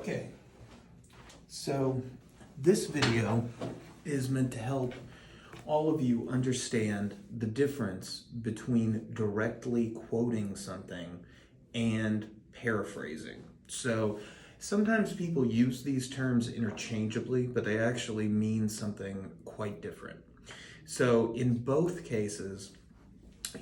Okay, so this video is meant to help all of you understand the difference between directly quoting something and paraphrasing. So sometimes people use these terms interchangeably, but they actually mean something quite different. So in both cases,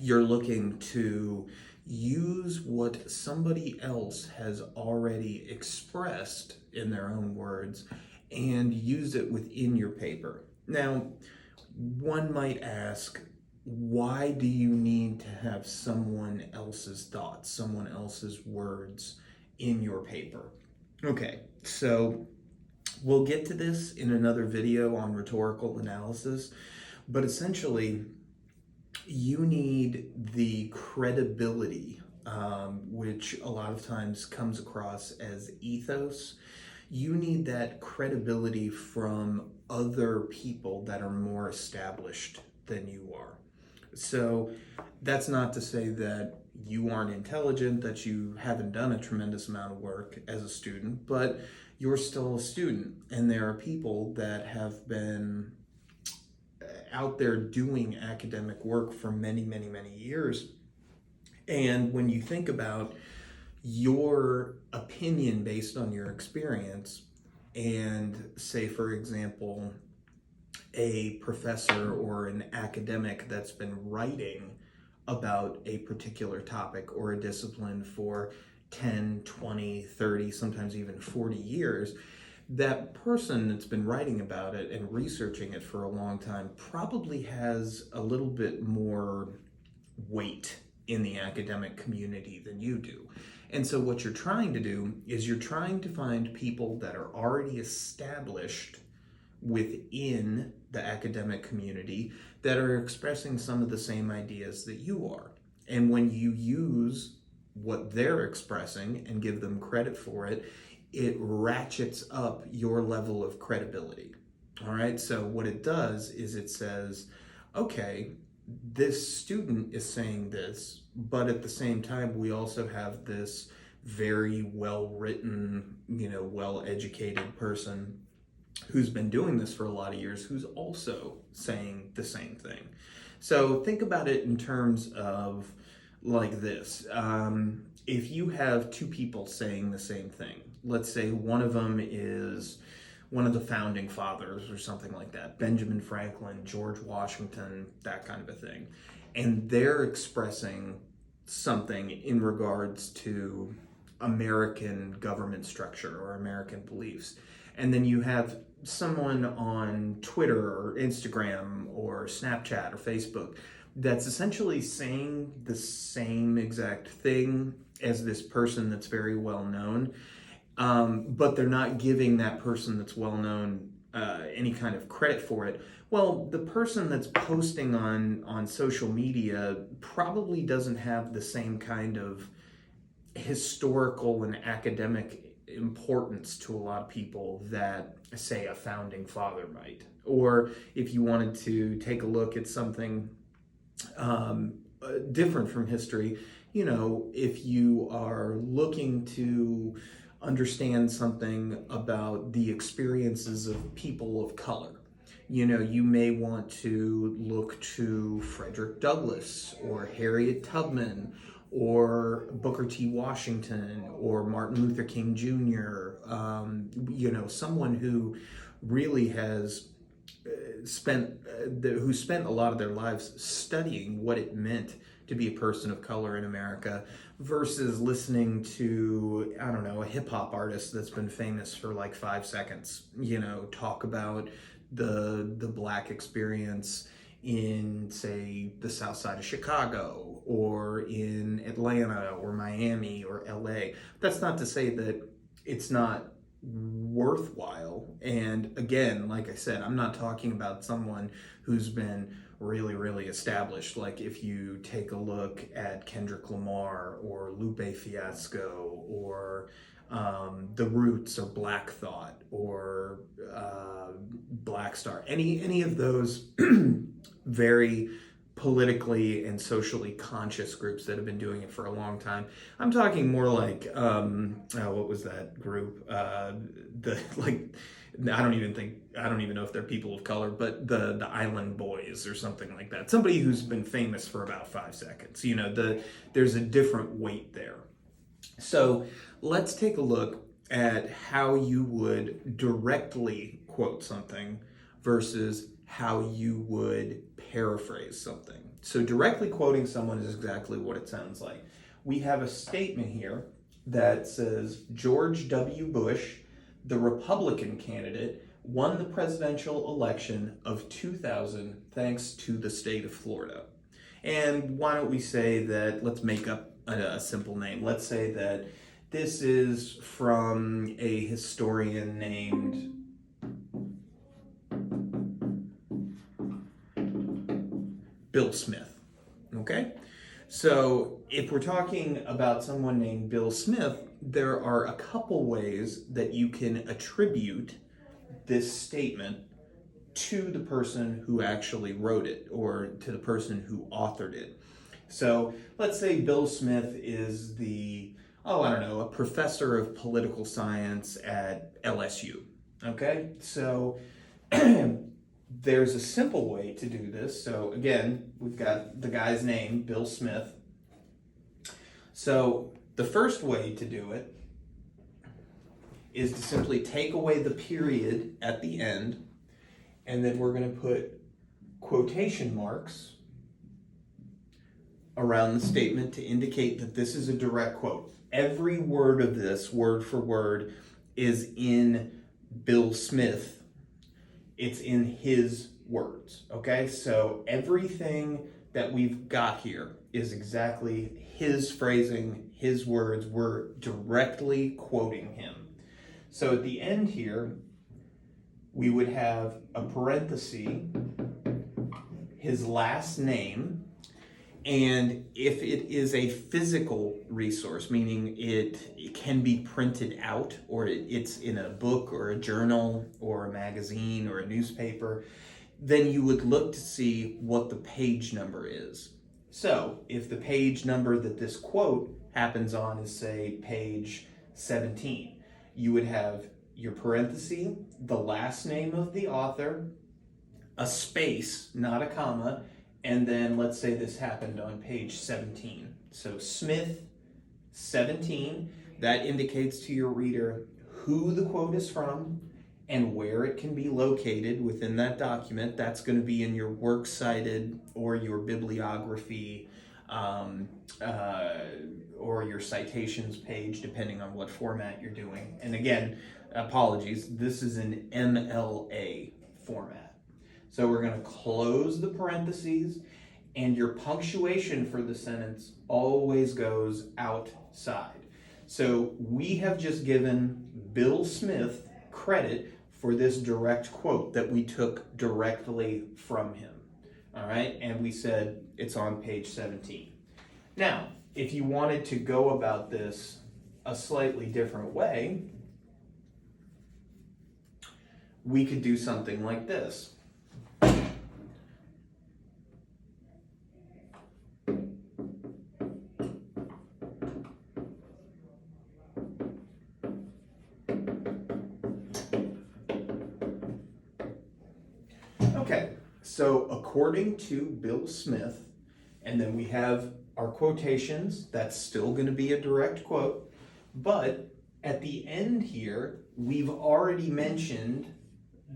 you're looking to use what somebody else has already expressed in their own words and use it within your paper. Now, one might ask, why do you need to have someone else's thoughts, someone else's words in your paper? Okay, so we'll get to this in another video on rhetorical analysis, but essentially, you need the credibility, which a lot of times comes across as ethos. You need that credibility from other people that are more established than you are. So that's not to say that you aren't intelligent, that you haven't done a tremendous amount of work as a student, but you're still a student, and there are people that have been out there doing academic work for many, many, many years. And when you think about your opinion based on your experience, and say, for example, a professor or an academic that's been writing about a particular topic or a discipline for 10, 20, 30, sometimes even 40 years, that person that's been writing about it and researching it for a long time probably has a little bit more weight in the academic community than you do. And so what you're trying to do is you're trying to find people that are already established within the academic community that are expressing some of the same ideas that you are. And when you use what they're expressing and give them credit for it, it ratchets up your level of credibility. All right, so what it does is it says, okay, this student is saying this, but at the same time, we also have this very well-written, well-educated person who's been doing this for a lot of years, who's also saying the same thing. So think about it in terms of like this. If you have two people saying the same thing, let's say one of them is one of the founding fathers or something like that, Benjamin Franklin, George Washington, that kind of a thing, and they're expressing something in regards to American government structure or American beliefs. And then you have someone on Twitter or Instagram or Snapchat or Facebook that's essentially saying the same exact thing as this person that's very well known, but they're not giving that person that's well known any kind of credit for it. Well, the person that's posting on social media probably doesn't have the same kind of historical and academic importance to a lot of people that, say, a founding father might. Or if you wanted to take a look at something different from history, if you are looking to understand something about the experiences of people of color, you may want to look to Frederick Douglass or Harriet Tubman or Booker T. Washington or Martin Luther King Jr., someone who really has who spent a lot of their lives studying what it meant to be a person of color in America versus listening to, I don't know, a hip hop artist that's been famous for like 5 seconds, talk about the Black experience in, say, the South Side of Chicago or in Atlanta or Miami or LA. That's not to say that it's not worthwhile. And again, like I said, I'm not talking about someone who's been really, really established. Like if you take a look at Kendrick Lamar or Lupe Fiasco or The Roots or Black Thought or Black Star, any of those very politically and socially conscious groups that have been doing it for a long time. I'm talking more like what was that group? I don't even know if they're people of color, but the Island Boys or something like that. Somebody who's been famous for about 5 seconds. There's a different weight there. So let's take a look at how you would directly quote something versus how you would paraphrase something. So directly quoting someone is exactly what it sounds like. We have a statement here that says George W. Bush, the Republican candidate, won the presidential election of 2000 thanks to the state of Florida. And why don't we say that, let's make up a simple name. Let's say that this is from a historian named Bill Smith, okay? So if we're talking about someone named Bill Smith, there are a couple ways that you can attribute this statement to the person who actually wrote it or to the person who authored it. So let's say Bill Smith is a professor of political science at LSU, okay? So there's a simple way to do this. So again, we've got the guy's name, Bill Smith. So the first way to do it is to simply take away the period at the end, and then we're going to put quotation marks around the statement to indicate that this is a direct quote. Every word of this, word for word, is in Bill Smith. It's in his words, okay? So everything that we've got here is exactly his phrasing, his words. We're directly quoting him. So at the end here, we would have a parenthesis, his last name, and if it is a physical resource, meaning it can be printed out, or it's in a book or a journal or a magazine or a newspaper, then you would look to see what the page number is. So if the page number that this quote happens on is, say, page 17, you would have your parenthesis, the last name of the author, a space, not a comma, and then let's say this happened on page 17. So Smith 17, that indicates to your reader who the quote is from and where it can be located within that document. That's going to be in your works cited or your bibliography or your citations page, depending on what format you're doing. And again, apologies, this is an MLA format. So we're going to close the parentheses, and your punctuation for the sentence always goes outside. So we have just given Bill Smith credit for this direct quote that we took directly from him. All right, and we said it's on page 17. Now, if you wanted to go about this a slightly different way, we could do something like this. Okay, so according to Bill Smith, and then we have our quotations, that's still going to be a direct quote, but at the end here, we've already mentioned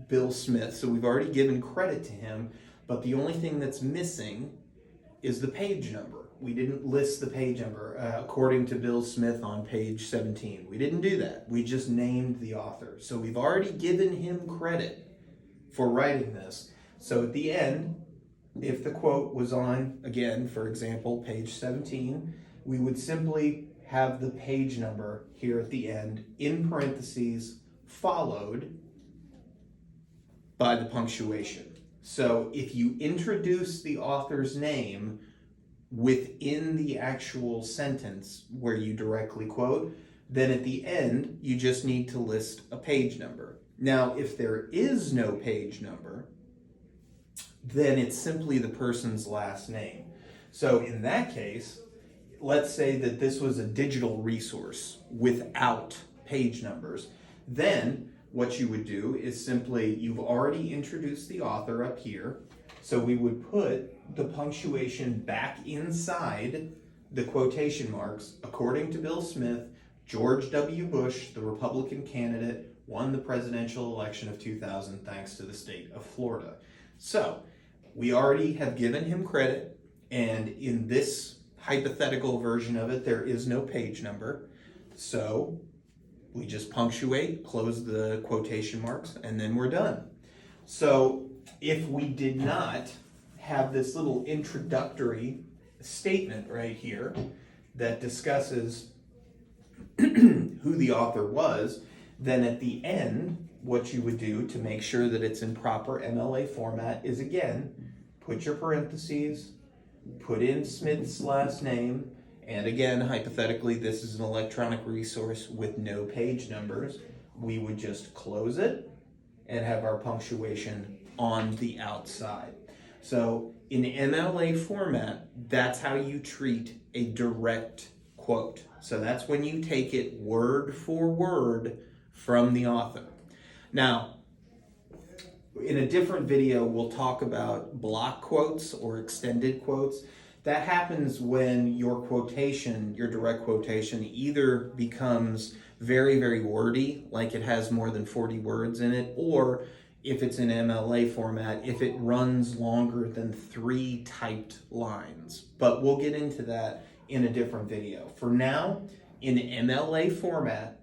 Bill Smith, so we've already given credit to him, but the only thing that's missing is the page number. We didn't list the page number according to Bill Smith on page 17. We didn't do that. We just named the author. So we've already given him credit for writing this. So at the end, if the quote was on, again, for example, page 17, we would simply have the page number here at the end in parentheses followed by the punctuation. So if you introduce the author's name within the actual sentence where you directly quote, then at the end, you just need to list a page number. Now, if there is no page number, then it's simply the person's last name. So in that case, let's say that this was a digital resource without page numbers. Then what you would do is simply, you've already introduced the author up here, so we would put the punctuation back inside the quotation marks. According to Bill Smith, George W. Bush, the Republican candidate, won the presidential election of 2000 thanks to the state of Florida. So we already have given him credit, and in this hypothetical version of it, there is no page number. So we just punctuate, close the quotation marks, and then we're done. So if we did not have this little introductory statement right here that discusses who the author was, then at the end, what you would do to make sure that it's in proper MLA format is, again, put your parentheses, put in Smith's last name, and again, hypothetically, this is an electronic resource with no page numbers. We would just close it and have our punctuation on the outside. So in MLA format, that's how you treat a direct quote. So that's when you take it word for word from the author. Now, in a different video, we'll talk about block quotes or extended quotes. That happens when your quotation, your direct quotation, either becomes very, very wordy, like it has more than 40 words in it, or if it's in MLA format, if it runs longer than 3 typed lines. But we'll get into that in a different video. For now, in MLA format,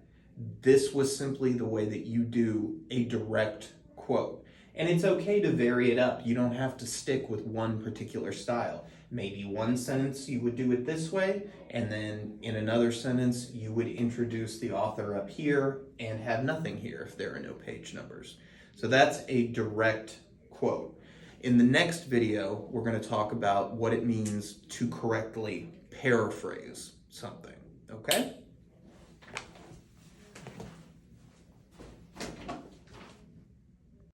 this was simply the way that you do a direct quote. And it's okay to vary it up. You don't have to stick with one particular style. Maybe one sentence you would do it this way, and then in another sentence you would introduce the author up here and have nothing here if there are no page numbers. So that's a direct quote. In the next video, we're going to talk about what it means to correctly paraphrase something, okay?